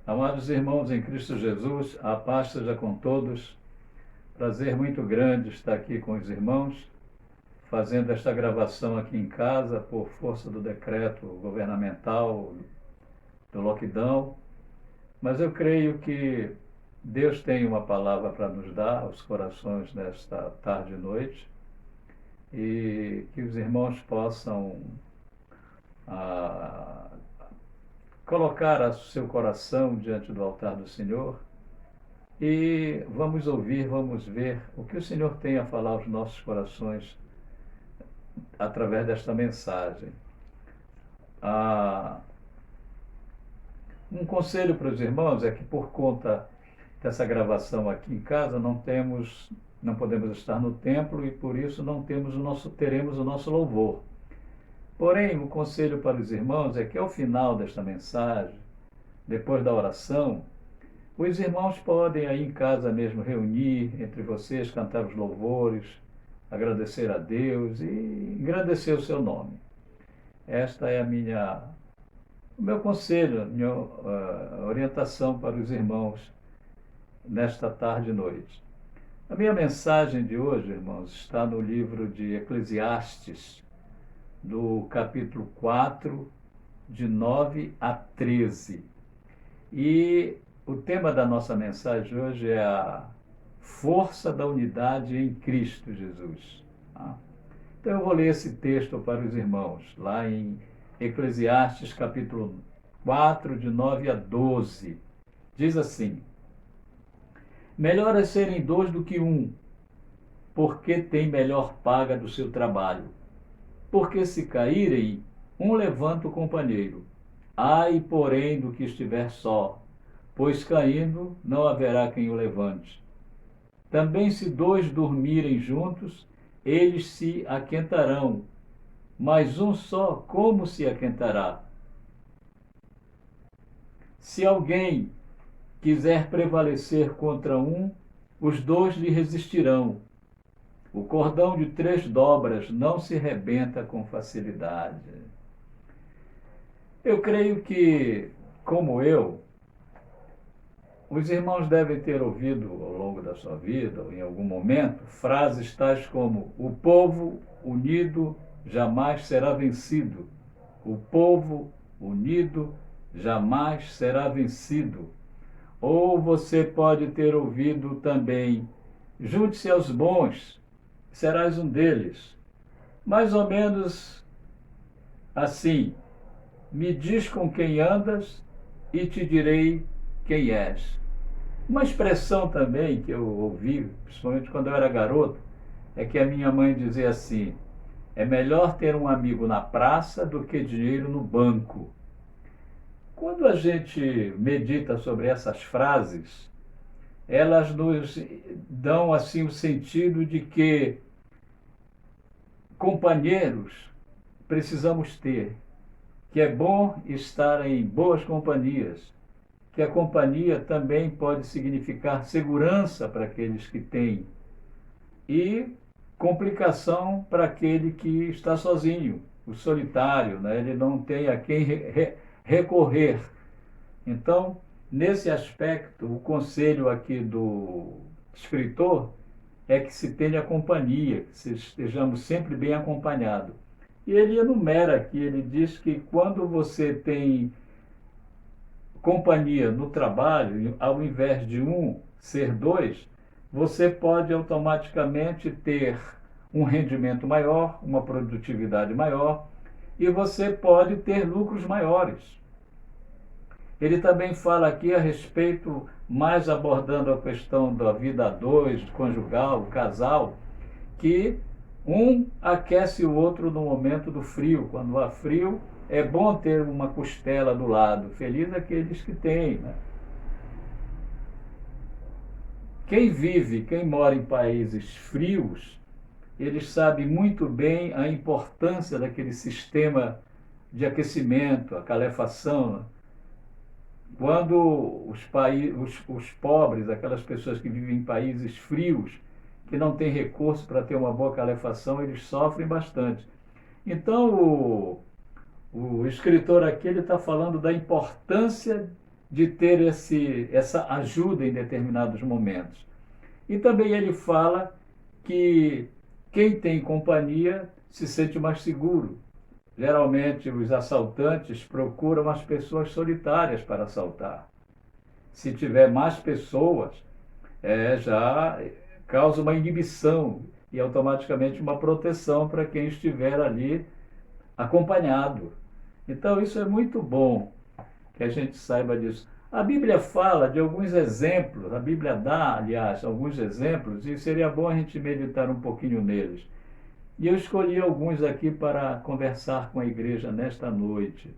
Amados irmãos em Cristo Jesus, a paz seja com todos. Prazer muito grande estar aqui com os irmãos, fazendo esta gravação aqui em casa, por força do decreto governamental do lockdown. Mas eu creio que Deus tem uma palavra para nos dar aos corações nesta tarde e noite, e que os irmãos possam colocar o seu coração diante do altar do Senhor e vamos ouvir, vamos ver o que o Senhor tem a falar aos nossos corações através desta mensagem. Um conselho para os irmãos é que, por conta dessa gravação aqui em casa, não podemos estar no templo e por isso teremos o nosso louvor. Porém, o conselho para os irmãos é que ao final desta mensagem, depois da oração, os irmãos podem aí em casa mesmo reunir entre vocês, cantar os louvores, agradecer a Deus e engrandecer o seu nome. Esta é o meu conselho, a minha orientação para os irmãos nesta tarde e noite. A minha mensagem de hoje, irmãos, está no livro de Eclesiastes, do capítulo 4, de 9 a 13. E o tema da nossa mensagem hoje é a força da unidade em Cristo Jesus. Então eu vou ler esse texto para os irmãos, lá em Eclesiastes capítulo 4, de 9 a 12. Diz assim: melhor é serem dois do que um, porque tem melhor paga do seu trabalho. Porque se caírem, um levanta o companheiro. Ai, porém, do que estiver só, pois caindo não haverá quem o levante. Também se dois dormirem juntos, eles se aquentarão, mas um só como se aquentará? Se alguém quiser prevalecer contra um, os dois lhe resistirão. O cordão de 3 dobras não se rebenta com facilidade. Eu creio que, como eu, os irmãos devem ter ouvido ao longo da sua vida, ou em algum momento, frases tais como: o povo unido jamais será vencido. O povo unido jamais será vencido. Ou você pode ter ouvido também: junte-se aos bons, serás um deles. Mais ou menos assim: me diz com quem andas e te direi quem és. Uma expressão também que eu ouvi, principalmente quando eu era garoto, é que a minha mãe dizia assim: é melhor ter um amigo na praça do que dinheiro no banco. Quando a gente medita sobre essas frases, elas nos dão assim o sentido de que companheiros precisamos ter, que é bom estar em boas companhias, que a companhia também pode significar segurança para aqueles que têm e complicação para aquele que está sozinho, o solitário, né? Ele não tem a quem recorrer. Então, nesse aspecto, o conselho aqui do escritor é que se tenha companhia, que estejamos sempre bem acompanhados. E ele enumera aqui, ele diz que quando você tem companhia no trabalho, ao invés de um ser dois, você pode automaticamente ter um rendimento maior, uma produtividade maior, e você pode ter lucros maiores. Ele também fala aqui a respeito, mais abordando a questão da vida a dois, conjugal, casal, que um aquece o outro no momento do frio. Quando há frio, é bom ter uma costela do lado. Feliz aqueles que têm, né? Quem mora em países frios, eles sabem muito bem a importância daquele sistema de aquecimento, a calefação, né? Quando os pobres, aquelas pessoas que vivem em países frios, que não têm recurso para ter uma boa calefação, eles sofrem bastante. Então, o escritor aqui está falando da importância de ter essa ajuda em determinados momentos. E também ele fala que quem tem companhia se sente mais seguro. Geralmente os assaltantes procuram as pessoas solitárias para assaltar. Se tiver mais pessoas, já causa uma inibição e automaticamente uma proteção para quem estiver ali acompanhado. Então isso é muito bom que a gente saiba disso. A Bíblia fala de alguns exemplos, a Bíblia dá, aliás, alguns exemplos, e seria bom a gente meditar um pouquinho neles. E eu escolhi alguns aqui para conversar com a igreja nesta noite.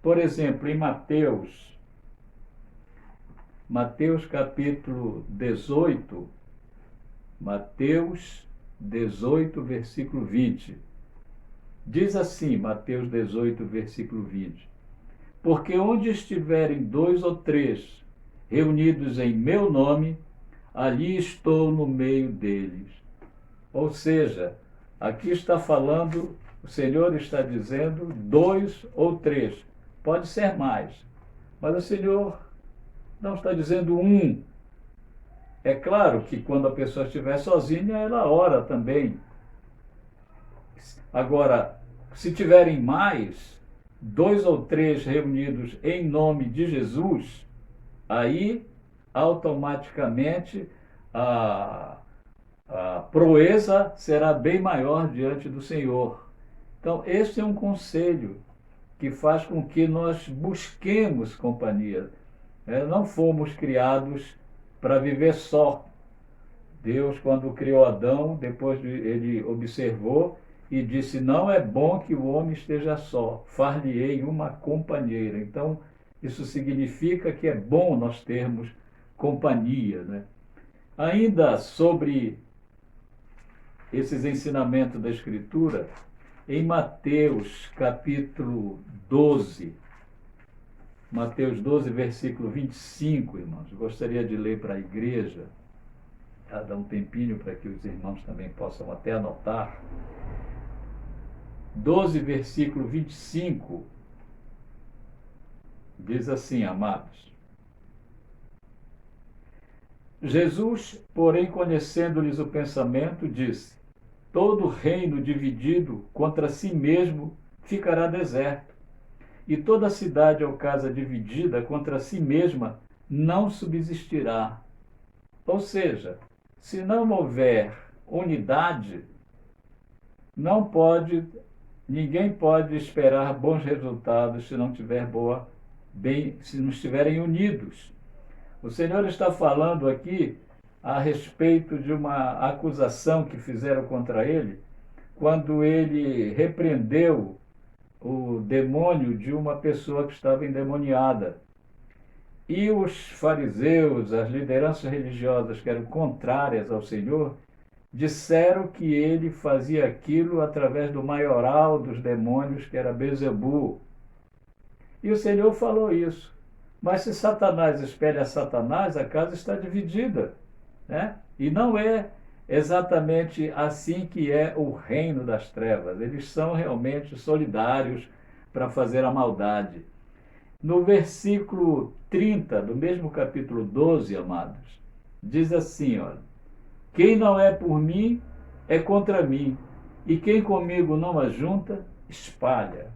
Por exemplo, em Mateus capítulo 18, Mateus 18, versículo 20. Diz assim, Mateus 18, versículo 20: Porque onde estiverem 2 ou 3 reunidos em meu nome, ali estou no meio deles. Ou seja, aqui está falando, o Senhor está dizendo 2 ou 3. Pode ser mais, mas o Senhor não está dizendo um. É claro que quando a pessoa estiver sozinha, ela ora também. Agora, se tiverem mais, 2 ou 3 reunidos em nome de Jesus, aí automaticamente a proeza será bem maior diante do Senhor. Então, este é um conselho que faz com que nós busquemos companhia. Não fomos criados para viver só. Deus, quando criou Adão, depois ele observou e disse: não é bom que o homem esteja só, far-lhe-ei uma companheira. Então, isso significa que é bom nós termos companhia, né? Ainda sobre esses ensinamentos da Escritura, em Mateus capítulo 12, Mateus 12, versículo 25, irmãos, eu gostaria de ler para a igreja, dar um tempinho para que os irmãos também possam até anotar. 12, versículo 25, diz assim, amados: Jesus, porém, conhecendo-lhes o pensamento, disse: todo reino dividido contra si mesmo ficará deserto, e toda cidade ou casa dividida contra si mesma não subsistirá. Ou seja, se não houver unidade, ninguém pode esperar bons resultados se não se não estiverem unidos. O Senhor está falando aqui a respeito de uma acusação que fizeram contra ele, quando ele repreendeu o demônio de uma pessoa que estava endemoniada. E os fariseus, as lideranças religiosas que eram contrárias ao Senhor, disseram que ele fazia aquilo através do maioral dos demônios, que era Beelzebul. E o Senhor falou isso. Mas se Satanás espelha Satanás, a casa está dividida, né? E não é exatamente assim que é o reino das trevas. Eles são realmente solidários para fazer a maldade. No versículo 30 do mesmo capítulo 12, amados, diz assim, olha: quem não é por mim é contra mim, e quem comigo não ajunta, espalha.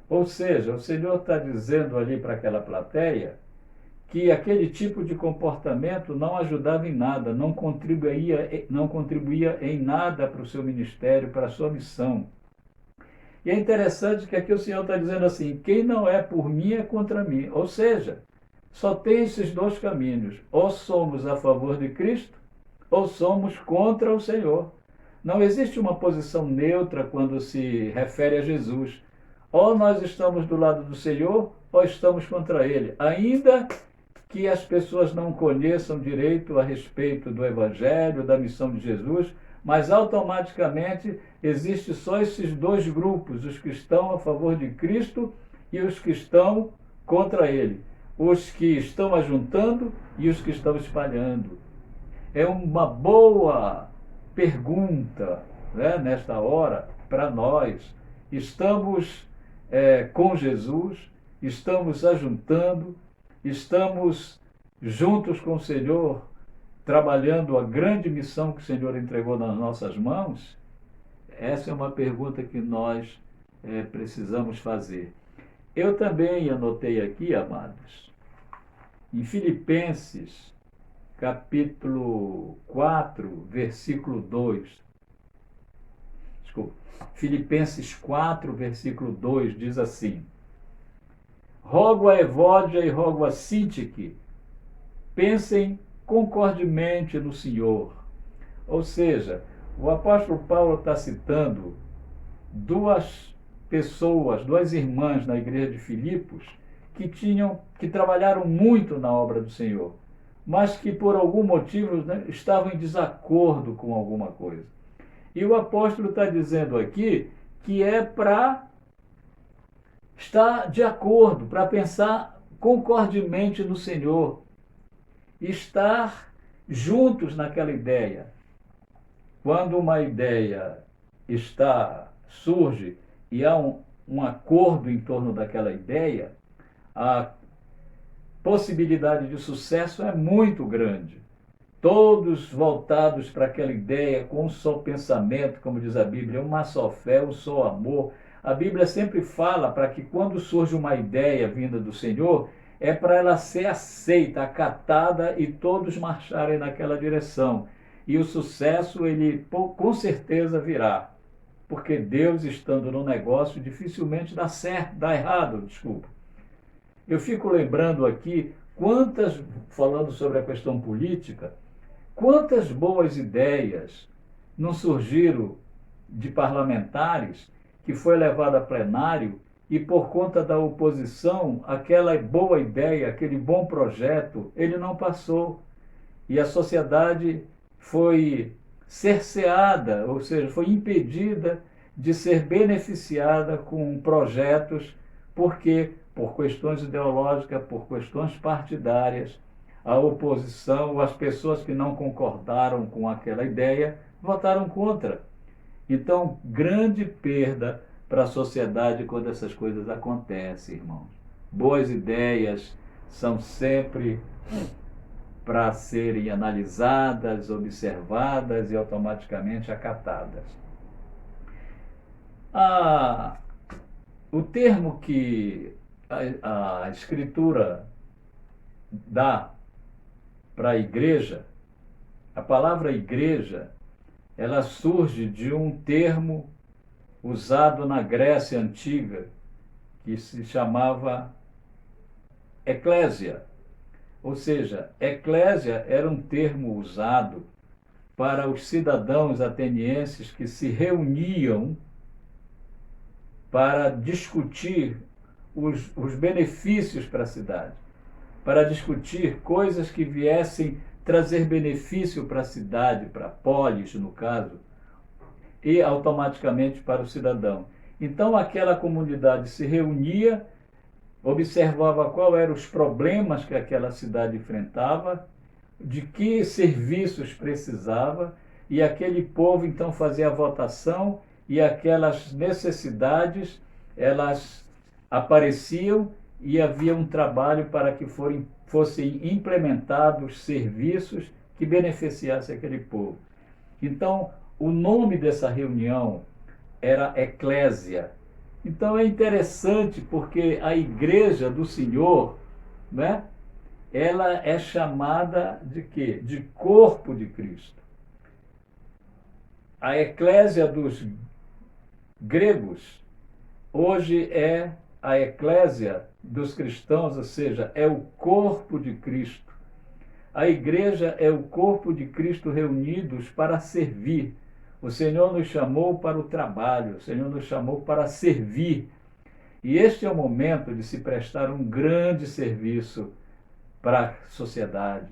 Ou seja, o Senhor está dizendo ali para aquela plateia que aquele tipo de comportamento não ajudava em nada, não contribuía em nada para o seu ministério, para a sua missão. E é interessante que aqui o Senhor está dizendo assim: quem não é por mim é contra mim. Ou seja, só tem esses dois caminhos: ou somos a favor de Cristo, ou somos contra o Senhor. Não existe uma posição neutra quando se refere a Jesus. Ou nós estamos do lado do Senhor, ou estamos contra Ele. Ainda que as pessoas não conheçam direito a respeito do Evangelho, da missão de Jesus, mas automaticamente existe só esses dois grupos: os que estão a favor de Cristo e os que estão contra Ele. Os que estão ajuntando e os que estão espalhando. É uma boa pergunta, né, nesta hora, para nós. Estamos com Jesus, estamos ajuntando, Estamos juntos com o Senhor, trabalhando a grande missão que o Senhor entregou nas nossas mãos? Essa é uma pergunta que nós precisamos fazer. Eu também anotei aqui, amados, em Filipenses, capítulo 4, versículo 2. Desculpa. Filipenses 4, versículo 2 diz assim: Rogo a Evódia e rogo a Sintique, pensem concordemente no Senhor. Ou seja, o apóstolo Paulo está citando duas pessoas, duas irmãs na igreja de Filipos, que trabalharam muito na obra do Senhor, mas que por algum motivo, né, estavam em desacordo com alguma coisa. E o apóstolo está dizendo aqui que é para estar de acordo, para pensar concordemente no Senhor, estar juntos naquela ideia. Quando uma ideia surge e há um acordo em torno daquela ideia, a possibilidade de sucesso é muito grande. Todos voltados para aquela ideia, com um só pensamento, como diz a Bíblia, uma só fé, um só amor. A Bíblia sempre fala para que quando surge uma ideia vinda do Senhor, é para ela ser aceita, acatada e todos marcharem naquela direção. E o sucesso, ele com certeza virá. Porque Deus, estando no negócio, dificilmente dá certo, dá errado, desculpa. Eu fico lembrando aqui falando sobre a questão política, quantas boas ideias não surgiram de parlamentares que foi levado a plenário e por conta da oposição, aquela boa ideia, aquele bom projeto, ele não passou. E a sociedade foi cerceada, ou seja, foi impedida de ser beneficiada com projetos, porque por questões ideológicas, por questões partidárias, a oposição, as pessoas que não concordaram com aquela ideia, votaram contra. Então, grande perda para a sociedade quando essas coisas acontecem, irmãos. Boas ideias são sempre para serem analisadas, observadas e automaticamente acatadas. O termo que a Escritura dá para a igreja, a palavra igreja, ela surge de um termo usado na Grécia Antiga, que se chamava eclésia. Ou seja, eclésia era um termo usado para os cidadãos atenienses que se reuniam para discutir os benefícios para a cidade, para discutir coisas que viessem trazer benefício para a cidade, para a polis, no caso, e automaticamente para o cidadão. Então, aquela comunidade se reunia, observava quais eram os problemas que aquela cidade enfrentava, de que serviços precisava, e aquele povo então fazia a votação e aquelas necessidades, elas apareciam e havia um trabalho para que fossem implementados serviços que beneficiassem aquele povo. Então, o nome dessa reunião era eclésia. Então é interessante porque a igreja do Senhor, né, ela é chamada de quê? De corpo de Cristo. A eclésia dos gregos hoje é a eclésia dos cristãos, ou seja, é o corpo de Cristo. A igreja é o corpo de Cristo reunidos para servir. O Senhor nos chamou para o trabalho, o Senhor nos chamou para servir. E este é o momento de se prestar um grande serviço para a sociedade,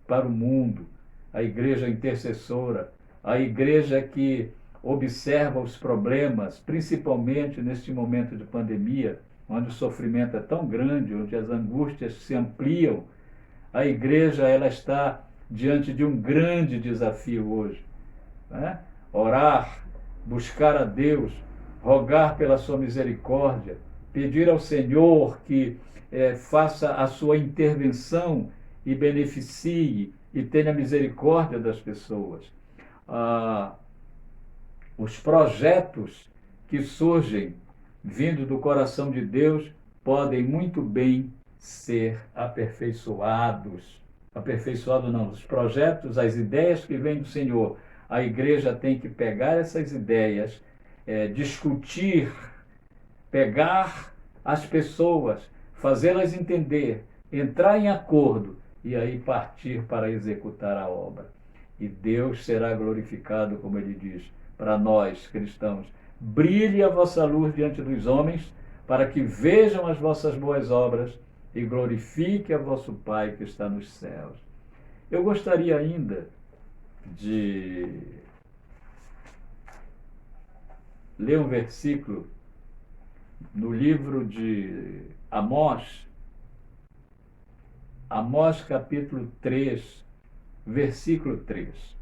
para o mundo, a igreja intercessora, a igreja que observa os problemas, principalmente neste momento de pandemia, onde o sofrimento é tão grande, onde as angústias se ampliam. A igreja, ela está diante de um grande desafio hoje, né? Orar, buscar a Deus, rogar pela sua misericórdia, pedir ao Senhor que faça a sua intervenção e beneficie e tenha misericórdia das pessoas. Ah, os projetos que surgem vindo do coração de Deus podem muito bem ser aperfeiçoados. Aperfeiçoado não, os projetos, as ideias que vêm do Senhor. A igreja tem que pegar essas ideias, discutir, pegar as pessoas, fazê-las entender, entrar em acordo e aí partir para executar a obra. E Deus será glorificado, como ele diz, para nós cristãos. Brilhe a vossa luz diante dos homens, para que vejam as vossas boas obras e glorifique a vosso Pai que está nos céus. Eu gostaria ainda de ler um versículo no livro de Amós, Amós capítulo 3, versículo 3.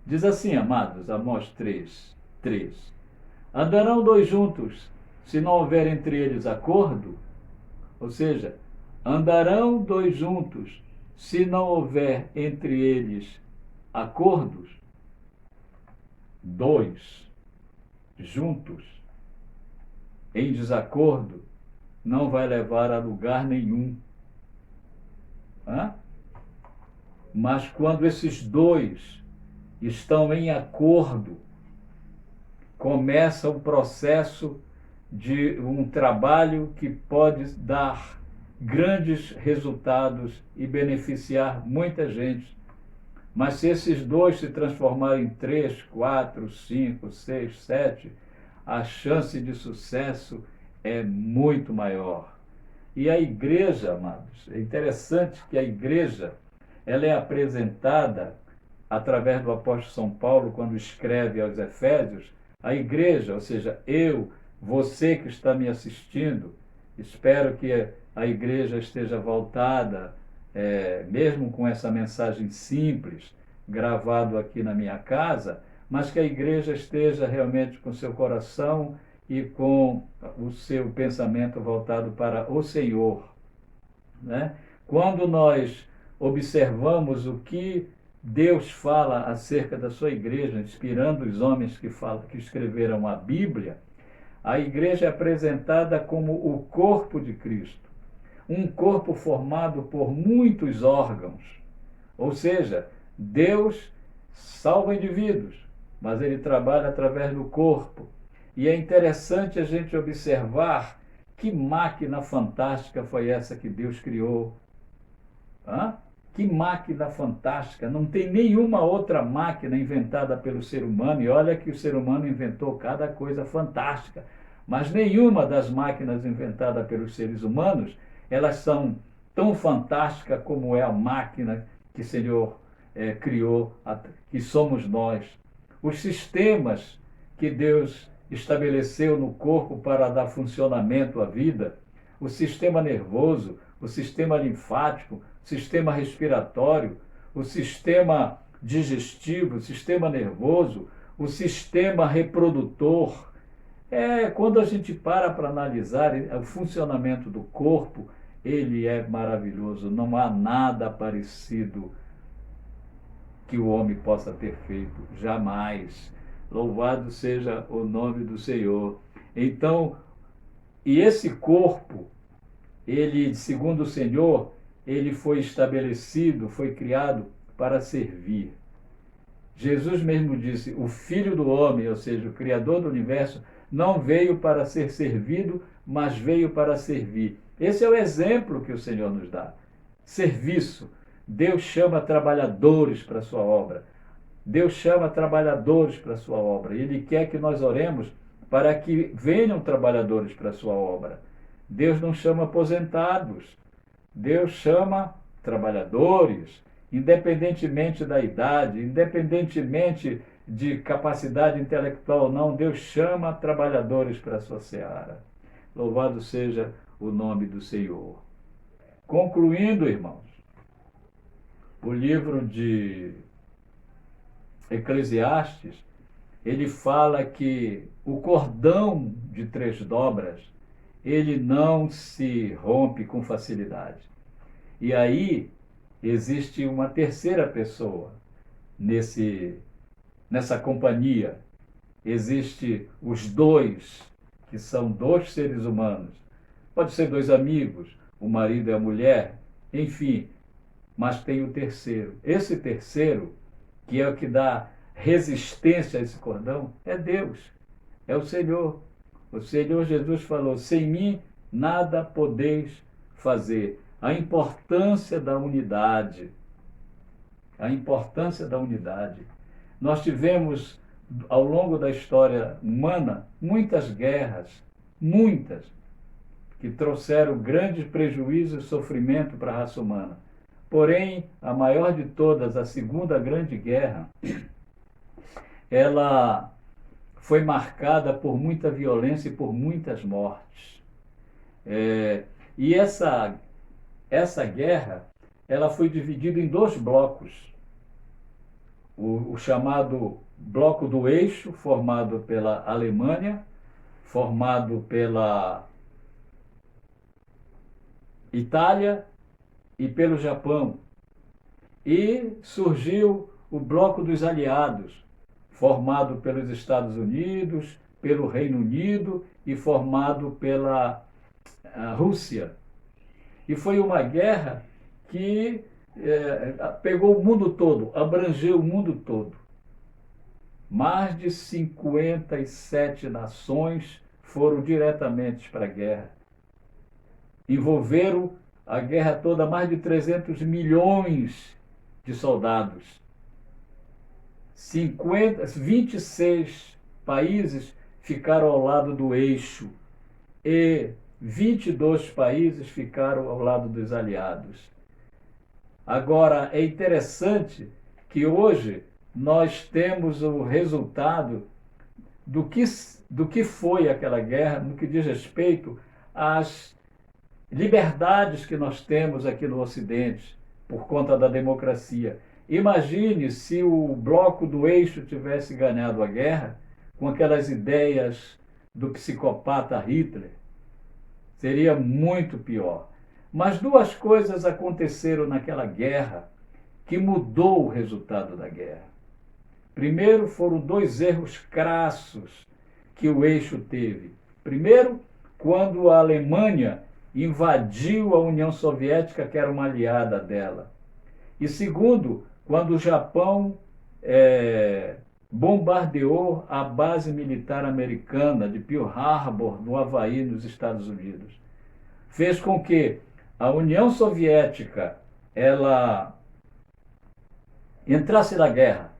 Diz assim, amados, Amós 3, 3. Andarão dois juntos, se não houver entre eles acordo? Ou seja, andarão dois juntos, se não houver entre eles acordos? Dois juntos, em desacordo, não vai levar a lugar nenhum. Mas quando esses dois estão em acordo, começa o processo de um trabalho que pode dar grandes resultados e beneficiar muita gente. Mas se esses dois se transformarem em 3, 4, 5, 6, 7, a chance de sucesso é muito maior. E a igreja, amados, é interessante que a igreja ela é apresentada através do apóstolo São Paulo, quando escreve aos Efésios, a igreja, ou seja, eu, você que está me assistindo, espero que a igreja esteja voltada, mesmo com essa mensagem simples, gravado aqui na minha casa, mas que a igreja esteja realmente com seu coração e com o seu pensamento voltado para o Senhor, né? Quando nós observamos o que Deus fala acerca da sua igreja, inspirando os homens que escreveram a Bíblia, a igreja é apresentada como o corpo de Cristo, um corpo formado por muitos órgãos. Ou seja, Deus salva indivíduos, mas ele trabalha através do corpo. E é interessante a gente observar que máquina fantástica foi essa que Deus criou. Que máquina fantástica! Não tem nenhuma outra máquina inventada pelo ser humano, e olha que o ser humano inventou cada coisa fantástica, mas nenhuma das máquinas inventadas pelos seres humanos, elas são tão fantásticas como é a máquina que o Senhor criou, que somos nós. Os sistemas que Deus estabeleceu no corpo para dar funcionamento à vida, o sistema nervoso, o sistema linfático, o sistema respiratório, o sistema digestivo, o sistema nervoso, o sistema reprodutor. Quando a gente para analisar o funcionamento do corpo, ele é maravilhoso. Não há nada parecido que o homem possa ter feito, jamais. Louvado seja o nome do Senhor. Então, e esse corpo, ele, segundo o Senhor, ele foi estabelecido, foi criado para servir. Jesus mesmo disse, o Filho do Homem, ou seja, o Criador do Universo, não veio para ser servido, mas veio para servir. Esse é o exemplo que o Senhor nos dá. Serviço. Deus chama trabalhadores para a sua obra. Deus chama trabalhadores para a sua obra. Ele quer que nós oremos para que venham trabalhadores para a sua obra. Deus não chama aposentados. Deus chama trabalhadores, independentemente da idade, independentemente de capacidade intelectual ou não, Deus chama trabalhadores para a sua seara. Louvado seja o nome do Senhor. Concluindo, irmãos, o livro de Eclesiastes, ele fala que o cordão de 3 dobras ele não se rompe com facilidade. E aí existe uma terceira pessoa nessa companhia. Existe os dois, que são dois seres humanos. Pode ser dois amigos, o marido e a mulher, enfim, mas tem o terceiro. Esse terceiro, que é o que dá resistência a esse cordão, é Deus, é o Senhor. O Senhor Jesus falou: sem mim nada podeis fazer. A importância da unidade. A importância da unidade. Nós tivemos, ao longo da história humana, muitas guerras, muitas, que trouxeram grandes prejuízos e sofrimento para a raça humana. Porém, a maior de todas, a Segunda Grande Guerra, ela foi marcada por muita violência e por muitas mortes. E essa guerra, ela foi dividida em dois blocos. O chamado Bloco do Eixo, formado pela Alemanha, formado pela Itália e pelo Japão. E surgiu o Bloco dos Aliados, formado pelos Estados Unidos, pelo Reino Unido e formado pela Rússia. E foi uma guerra que pegou o mundo todo, abrangeu o mundo todo. Mais de 57 nações foram diretamente para a guerra. Envolveram a guerra toda mais de 300 milhões de soldados. 26 países ficaram ao lado do eixo e 22 países ficaram ao lado dos aliados. Agora, é interessante que hoje nós temos o resultado do que foi aquela guerra, no que diz respeito às liberdades que nós temos aqui no Ocidente, por conta da democracia. Imagine se o Bloco do Eixo tivesse ganhado a guerra com aquelas ideias do psicopata Hitler. Seria muito pior. Mas duas coisas aconteceram naquela guerra que mudou o resultado da guerra. Primeiro, foram dois erros crassos que o eixo teve. Primeiro, quando a Alemanha invadiu a União Soviética, que era uma aliada dela. E segundo, quando o Japão bombardeou a base militar americana de Pearl Harbor, no Havaí, nos Estados Unidos. Fez com que a União Soviética ela entrasse na guerra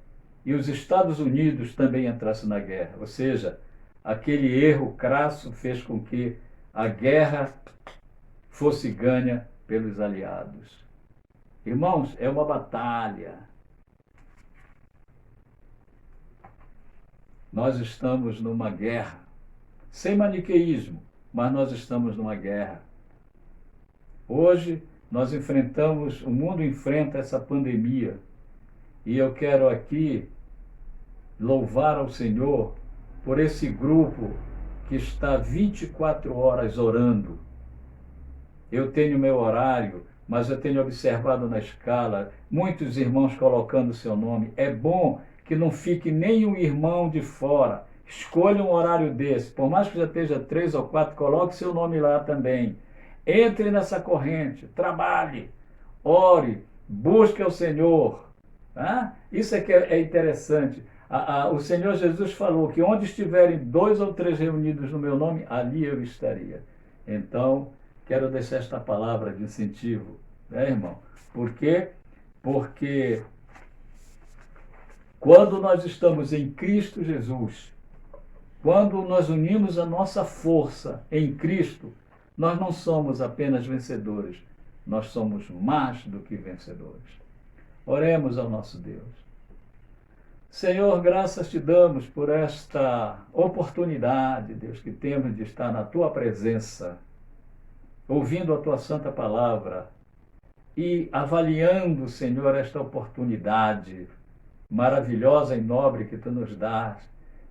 e os Estados Unidos também entrassem na guerra. Ou seja, aquele erro crasso fez com que a guerra fosse ganha pelos aliados. Irmãos, é uma batalha. Nós estamos numa guerra, sem maniqueísmo, mas nós estamos numa guerra. Hoje nós enfrentamos, o mundo enfrenta essa pandemia, e eu quero aqui louvar ao Senhor por esse grupo que está 24 horas orando. Eu tenho meu horário, mas eu tenho observado na escala muitos irmãos colocando seu nome. É bom que não fique nenhum irmão de fora. Escolha um horário desse. Por mais que já esteja 3 ou 4, coloque seu nome lá também. Entre nessa corrente, trabalhe, ore, busque ao Senhor. Tá? Isso é que é interessante. O Senhor Jesus falou que onde estiverem 2 ou 3 reunidos no meu nome, ali eu estaria. Então, quero deixar esta palavra de incentivo, né, irmão? Por quê? Porque quando nós estamos em Cristo Jesus, quando nós unimos a nossa força em Cristo, nós não somos apenas vencedores, nós somos mais do que vencedores. Oremos ao nosso Deus. Senhor, graças te damos por esta oportunidade, Deus, que temos de estar na tua presença, ouvindo a tua santa palavra e avaliando, Senhor, esta oportunidade maravilhosa e nobre que tu nos dás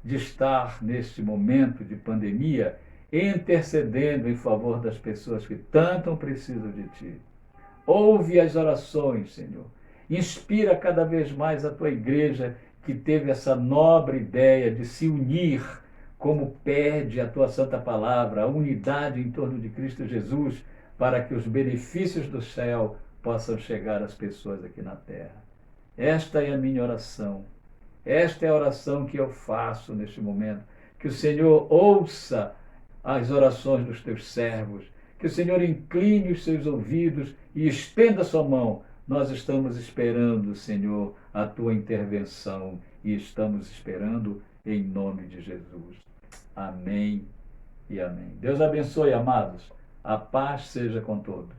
de estar neste momento de pandemia intercedendo em favor das pessoas que tanto precisam de Ti. Ouve as orações, Senhor. Inspira cada vez mais a Tua igreja que teve essa nobre ideia de se unir, como pede a Tua Santa Palavra, a unidade em torno de Cristo Jesus, para que os benefícios do céu possam chegar às pessoas aqui na terra. Esta é a minha oração. Esta é a oração que eu faço neste momento. Que o Senhor ouça as orações dos teus servos. Que o Senhor incline os seus ouvidos e estenda a sua mão. Nós estamos esperando, Senhor, a tua intervenção e estamos esperando em nome de Jesus. Amém e amém. Deus abençoe, amados. A paz seja com todos.